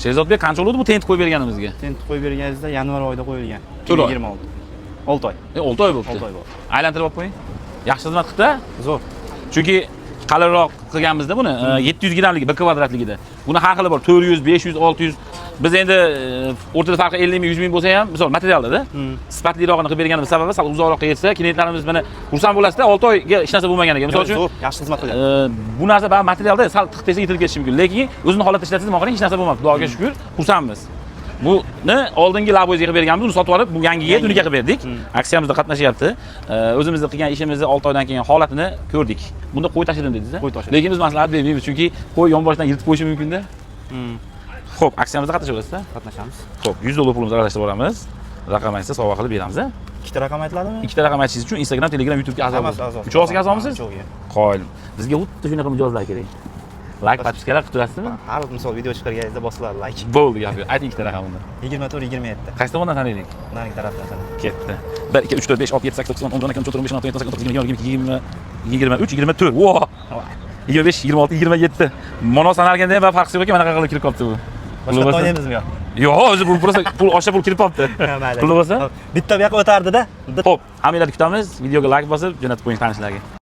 Sherzodbek qancha bo'ldi bu tent qo'yib berganimizga? Tent qo'yib berganingizda yanvar oyida qo'yilgan. To'rt oy. 2026. 6 oy. 6 oy bo'libdi. 6 oy bo'ldi. Aylantirib olib qo'ying. Yaxshi xizmat qildi. Zo'r. Chunki qalinroq qilganmizda buni 700 grammligi 1 kvadratligida. Buni har xili bor 400, 500, 600. Biz endi o'rtada farqi 50 ming, 100 ming bo'lsa ham, misol materialda sifatlirog'ini qilib berganimiz sababi sal uzoqroqqa yetsa, klientlarimiz meni xursand bo'lasizda 6 oyga hech narsa bo'lmaganiga. Misol uchun zo'r, yaxshi xizmat qilgan. Bu narsa baribir materialda sal tiq tesa yetilib ketishi mumkin, lekin o'zini holatda ishlatsiz, moqaring hech narsa bo'lmabdi. Xudoga shukr, xursandmiz. Buni oldingi labozga qilib berganmiz, uni sotib olib, bu yangiga tuniga qilib berdik. Aksiyamizda qatnashyapti. O'zimizda qilgan ishimizni 6 oydan keyin holatini ko'rdik. Bunda qo'y tashidim dedingiz-a? Lekin biz maslahat bermaymiz, chunki qo'y yonboshdan yirtib qo'yishi mumkin-da. Xo'p, aksiyamizda qatnashamiz-da? Qatnashamiz. Xo'p, $100 pulimizni aralashtirib olamiz. Raqam aytsa sovg'a qilib beramiz-a? Ikkita raqam aytiladimi? Ikkita raqam aytishingiz uchun Instagram, Telegram, YouTube'ga a'zo. Uchovsiga a'zomisiz? Qoyil. Bizga xuddi shunaqa mijozlar kerak. Like, podpiskalar qilib turasizmi? Har misol video chiqarganingizda bosiladi like. Bo'ldi gap yo'q. Ayting ikkita raqamini. 24 27. Qaysi tomondan taniylik? Narigi tarafdan taniylik. Ketdi. 1 2 3 4 5 6 7 8 9 10 11 12 13 14 15 16 17 18 19 20 23 24. Vo! 25 26 27. Mono sanalganda ham farqi yo'q ekan, mana qanaqa qilib kirib qolibdi bu. Boshqa o'ynaymizmi yo'q? Yo'q, o'zi bu prosta pul osha pul kirib qolibdi. Pul bo'lsa? Bitta bu yoqqa o'tardi-da. Xo'p, hammalarni kutamiz. Videoga like bosib, jo'natib qo'ying tanishlarga.